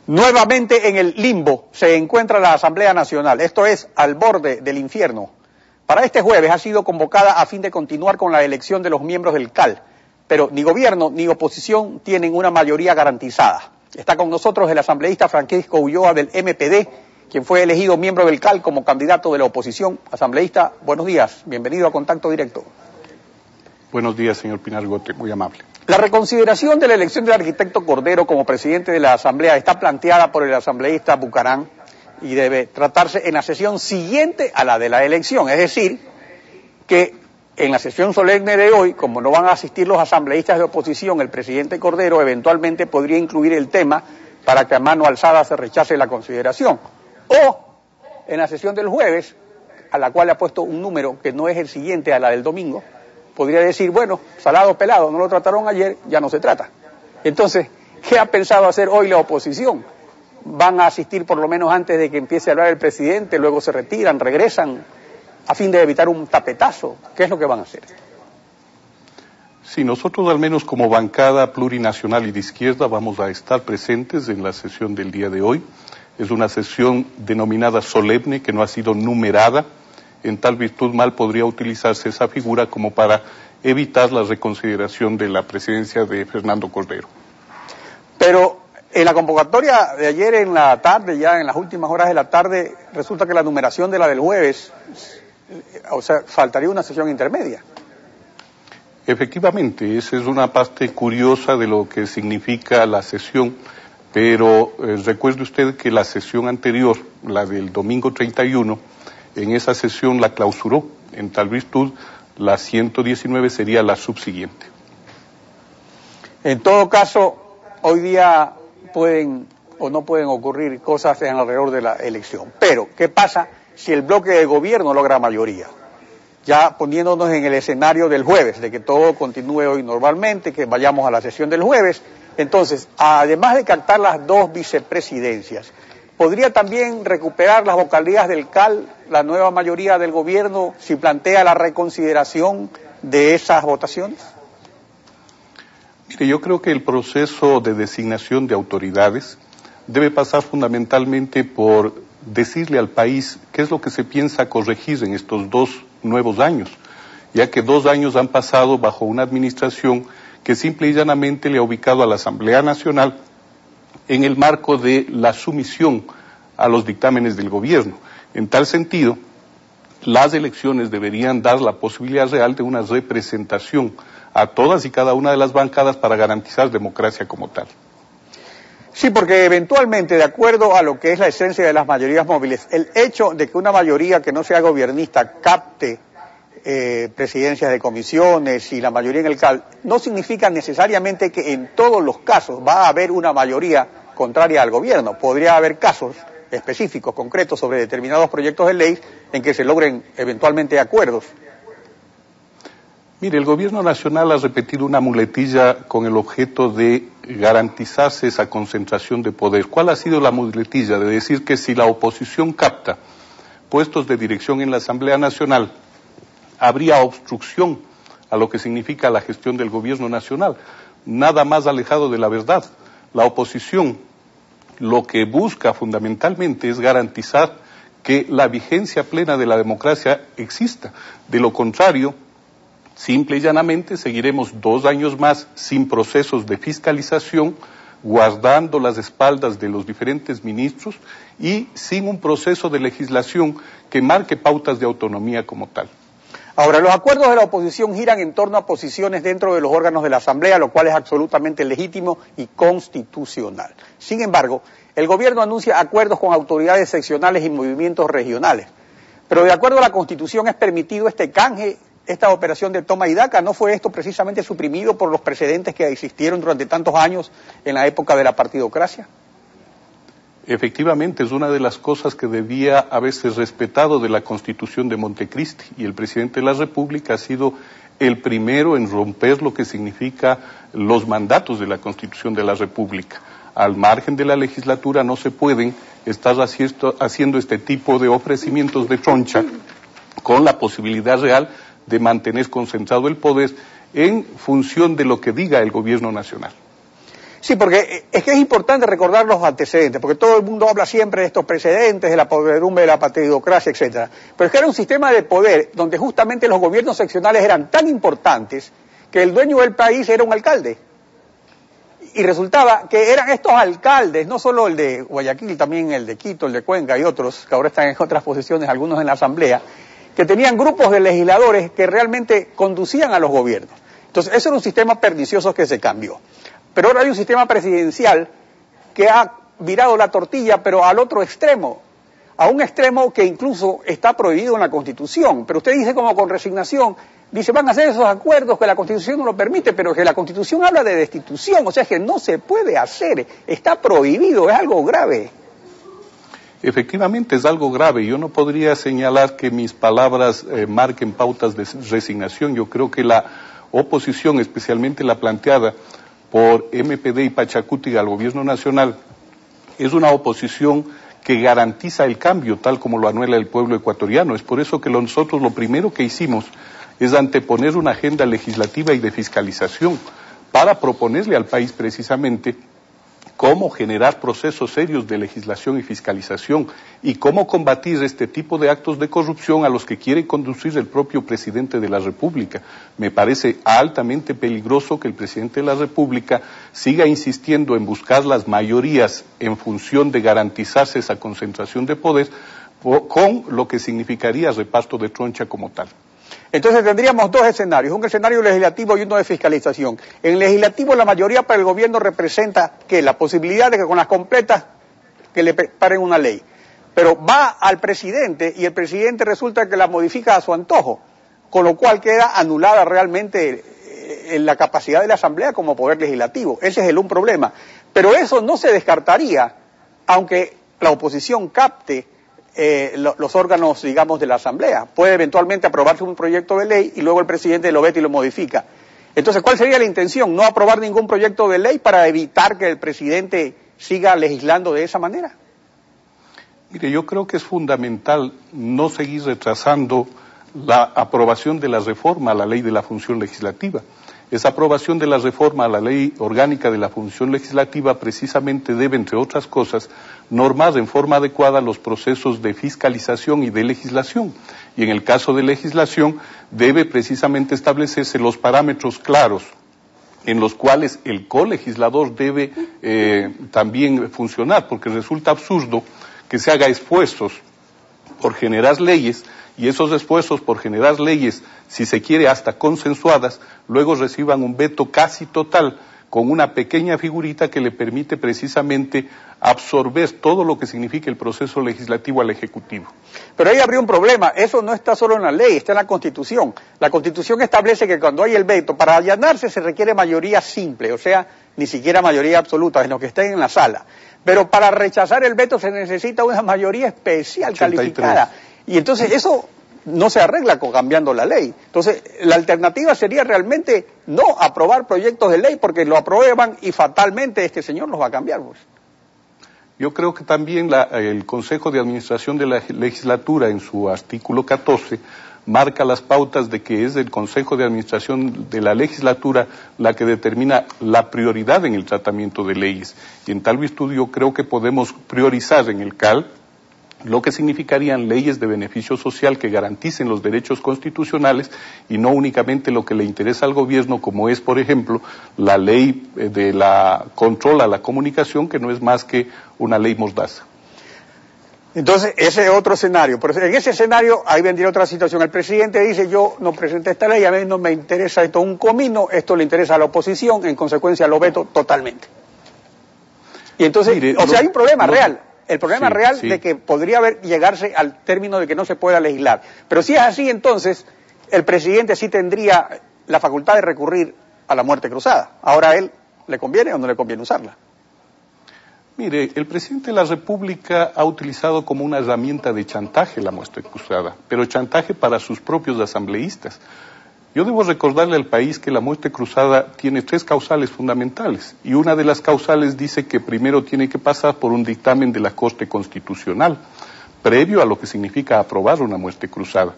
Nuevamente en el limbo se encuentra la Asamblea Nacional, esto es, al borde del infierno. Para este jueves ha sido convocada a fin de continuar con la elección de los miembros del CAL, pero ni gobierno ni oposición tienen una mayoría garantizada. Está con nosotros el asambleísta Francisco Ulloa del MPD, quien fue elegido miembro del CAL como candidato de la oposición. Asambleísta, buenos días, bienvenido a Contacto Directo. Buenos días, señor Pinar Gote, muy amable. La reconsideración de la elección del arquitecto Cordero como presidente de la Asamblea está planteada por el asambleísta Bucarán y debe tratarse en la sesión siguiente a la de la elección. Es decir, que en la sesión solemne de hoy, como no van a asistir los asambleístas de oposición, el presidente Cordero eventualmente podría incluir el tema para que a mano alzada se rechace la consideración. O en la sesión del jueves, a la cual le ha puesto un número que no es el siguiente a la del domingo, podría decir, bueno, salado pelado, no lo trataron ayer, ya no se trata. Entonces, ¿qué ha pensado hacer hoy la oposición? ¿Van a asistir por lo menos antes de que empiece a hablar el presidente, luego se retiran, regresan, a fin de evitar un tapetazo? ¿Qué es lo que van a hacer? Sí, nosotros al menos como bancada plurinacional y de izquierda vamos a estar presentes en la sesión del día de hoy. Es una sesión denominada solemne, que no ha sido numerada. En tal virtud mal podría utilizarse esa figura como para evitar la reconsideración de la presidencia de Fernando Cordero. Pero en la convocatoria de ayer en la tarde, ya en las últimas horas de la tarde, resulta que la numeración de la del jueves, o sea, faltaría una sesión intermedia. Efectivamente, esa es una parte curiosa de lo que significa la sesión, pero recuerde usted que la sesión anterior, la del domingo 31, en esa sesión la clausuró. En tal virtud, la 119 sería la subsiguiente. En todo caso, hoy día pueden o no pueden ocurrir cosas alrededor de la elección. Pero, ¿qué pasa si el bloque de gobierno logra mayoría? Ya poniéndonos en el escenario del jueves, de que todo continúe hoy normalmente, que vayamos a la sesión del jueves. Entonces, además de captar las dos vicepresidencias, ¿podría también recuperar las vocalías del CAL, la nueva mayoría del gobierno, si plantea la reconsideración de esas votaciones? Mire, yo creo que el proceso de designación de autoridades debe pasar fundamentalmente por decirle al país qué es lo que se piensa corregir en estos 2 nuevos años, ya que 2 años han pasado bajo una administración que simple y llanamente le ha ubicado a la Asamblea Nacional en el marco de la sumisión a los dictámenes del gobierno. En tal sentido, las elecciones deberían dar la posibilidad real de una representación a todas y cada una de las bancadas para garantizar democracia como tal. Sí, porque eventualmente, de acuerdo a lo que es la esencia de las mayorías móviles, el hecho de que una mayoría que no sea gobernista capte presidencias de comisiones y la mayoría en el CAL, no significa necesariamente que en todos los casos va a haber una mayoría contraria al gobierno. Podría haber casos específicos, concretos, sobre determinados proyectos de ley en que se logren eventualmente acuerdos. Mire, el gobierno nacional ha repetido una muletilla con el objeto de garantizarse esa concentración de poder. ¿Cuál ha sido la muletilla? De decir que si la oposición capta puestos de dirección en la Asamblea Nacional, habría obstrucción a lo que significa la gestión del gobierno nacional. Nada más alejado de la verdad. La oposición lo que busca fundamentalmente es garantizar que la vigencia plena de la democracia exista. De lo contrario, simple y llanamente seguiremos 2 años más sin procesos de fiscalización, guardando las espaldas de los diferentes ministros y sin un proceso de legislación que marque pautas de autonomía como tal. Ahora, los acuerdos de la oposición giran en torno a posiciones dentro de los órganos de la Asamblea, lo cual es absolutamente legítimo y constitucional. Sin embargo, el gobierno anuncia acuerdos con autoridades seccionales y movimientos regionales. Pero de acuerdo a la Constitución es permitido este canje, esta operación de toma y daca. ¿No fue esto precisamente suprimido por los precedentes que existieron durante tantos años en la época de la partidocracia? Efectivamente, es una de las cosas que debía haberse respetado de la Constitución de Montecristi, y el presidente de la República ha sido el primero en romper lo que significa los mandatos de la Constitución de la República. Al margen de la legislatura no se pueden estar haciendo este tipo de ofrecimientos de troncha con la posibilidad real de mantener concentrado el poder en función de lo que diga el gobierno nacional. Sí, porque es que es importante recordar los antecedentes, porque todo el mundo habla siempre de estos precedentes, de la podredumbre de la partidocracia, etcétera. Pero es que era un sistema de poder donde justamente los gobiernos seccionales eran tan importantes que el dueño del país era un alcalde. Y resultaba que eran estos alcaldes, no solo el de Guayaquil, también el de Quito, el de Cuenca y otros, que ahora están en otras posiciones, algunos en la Asamblea, que tenían grupos de legisladores que realmente conducían a los gobiernos. Entonces, eso era un sistema pernicioso que se cambió. Pero ahora hay un sistema presidencial que ha virado la tortilla, pero al otro extremo, a un extremo que incluso está prohibido en la Constitución. Pero usted dice como con resignación, dice, van a hacer esos acuerdos que la Constitución no lo permite, pero que la Constitución habla de destitución, o sea que no se puede hacer, está prohibido, es algo grave. Efectivamente es algo grave. Yo no podría señalar que mis palabras marquen pautas de resignación. Yo creo que la oposición, especialmente la planteada por MPD y Pachacuti al gobierno nacional, es una oposición que garantiza el cambio tal como lo anhela el pueblo ecuatoriano. Es por eso que nosotros lo primero que hicimos es anteponer una agenda legislativa y de fiscalización para proponerle al país precisamente cómo generar procesos serios de legislación y fiscalización y cómo combatir este tipo de actos de corrupción a los que quiere conducir el propio presidente de la República. Me parece altamente peligroso que el presidente de la República siga insistiendo en buscar las mayorías en función de garantizarse esa concentración de poder con lo que significaría reparto de troncha como tal. Entonces tendríamos dos escenarios, un escenario legislativo y uno de fiscalización. En el legislativo la mayoría para el gobierno representa que la posibilidad de que con las completas que le paren una ley. Pero va al presidente y el presidente resulta que la modifica a su antojo, con lo cual queda anulada realmente la capacidad de la Asamblea como poder legislativo. Ese es un problema. Pero eso no se descartaría, aunque la oposición capte los órganos, digamos, de la Asamblea. Puede eventualmente aprobarse un proyecto de ley y luego el presidente lo veta y lo modifica. Entonces, ¿cuál sería la intención? ¿No aprobar ningún proyecto de ley para evitar que el presidente siga legislando de esa manera? Mire, yo creo que es fundamental no seguir retrasando la aprobación de la reforma a la ley de la función legislativa. Esa aprobación de la reforma a la ley orgánica de la función legislativa precisamente debe, entre otras cosas, normar en forma adecuada los procesos de fiscalización y de legislación. Y en el caso de legislación debe precisamente establecerse los parámetros claros en los cuales el colegislador debe también funcionar, porque resulta absurdo que se haga esfuerzos por generar leyes y esos esfuerzos por generar leyes, si se quiere hasta consensuadas, luego reciban un veto casi total con una pequeña figurita que le permite precisamente absorber todo lo que significa el proceso legislativo al Ejecutivo. Pero ahí habría un problema, eso no está solo en la ley, está en la Constitución. La Constitución establece que cuando hay el veto, para allanarse se requiere mayoría simple, o sea, ni siquiera mayoría absoluta, sino que estén en la sala. Pero para rechazar el veto se necesita una mayoría especial 83. Calificada. Y entonces eso no se arregla cambiando la ley. Entonces, la alternativa sería realmente no aprobar proyectos de ley porque lo aprueban y fatalmente este señor los va a cambiar. Pues. Yo creo que también el Consejo de Administración de la Legislatura, en su artículo 14, marca las pautas de que es el Consejo de Administración de la Legislatura la que determina la prioridad en el tratamiento de leyes. Y en tal virtud yo creo que podemos priorizar en el CAL lo que significarían leyes de beneficio social que garanticen los derechos constitucionales y no únicamente lo que le interesa al gobierno, como es, por ejemplo, la ley de la control a la comunicación, que no es más que una ley mordaza. Entonces, ese es otro escenario. Pero en ese escenario, ahí vendría otra situación. El presidente dice, yo no presenté esta ley, a mí no me interesa esto un comino, esto le interesa a la oposición, en consecuencia lo veto totalmente. Y entonces, mire, o sea, hay un problema real. El problema real de que podría llegarse al término de que no se pueda legislar. Pero si es así, entonces, el presidente sí tendría la facultad de recurrir a la muerte cruzada. Ahora, ¿a él le conviene o no le conviene usarla? Mire, el presidente de la República ha utilizado como una herramienta de chantaje la muerte cruzada, pero chantaje para sus propios asambleístas. Yo debo recordarle al país que la muerte cruzada tiene 3 causales fundamentales y una de las causales dice que primero tiene que pasar por un dictamen de la Corte Constitucional, previo a lo que significa aprobar una muerte cruzada.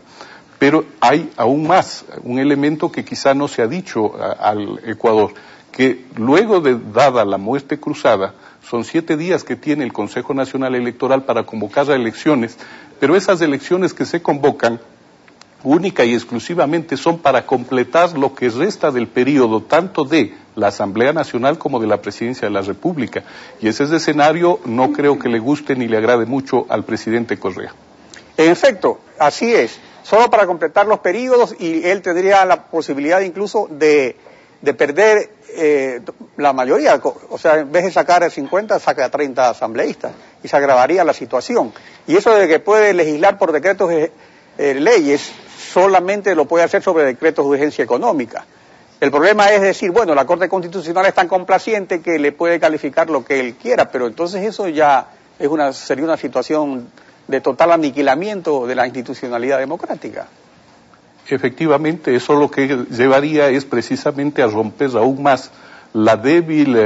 Pero hay aún más, un elemento que quizá no se ha dicho al Ecuador, que luego de dada la muerte cruzada, son 7 días que tiene el Consejo Nacional Electoral para convocar a elecciones, pero esas elecciones que se convocan única y exclusivamente son para completar lo que resta del periodo tanto de la Asamblea Nacional como de la Presidencia de la República. Y ese escenario no creo que le guste ni le agrade mucho al presidente Correa. En efecto, así es, solo para completar los periodos, y él tendría la posibilidad incluso de perder la mayoría, o sea, en vez de sacar 50, saca 30 asambleístas, y se agravaría la situación. Y eso de que puede legislar por decretos leyes, solamente lo puede hacer sobre decretos de urgencia económica. El problema es decir, bueno, la Corte Constitucional es tan complaciente que le puede calificar lo que él quiera, pero entonces eso ya sería una situación de total aniquilamiento de la institucionalidad democrática. Efectivamente, eso lo que llevaría es precisamente a romper aún más la débil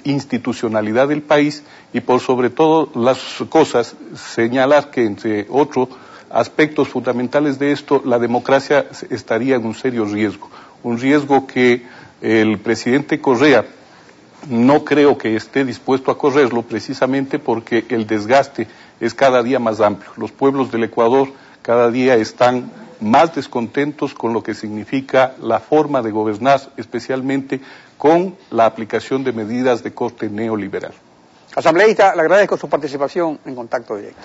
institucionalidad del país y por sobre todo las cosas señalar que entre otros aspectos fundamentales de esto, la democracia estaría en un serio riesgo. Un riesgo que el presidente Correa no creo que esté dispuesto a correrlo precisamente porque el desgaste es cada día más amplio. Los pueblos del Ecuador cada día están más descontentos con lo que significa la forma de gobernar, especialmente con la aplicación de medidas de corte neoliberal. Asambleísta, le agradezco su participación en Contacto Directo.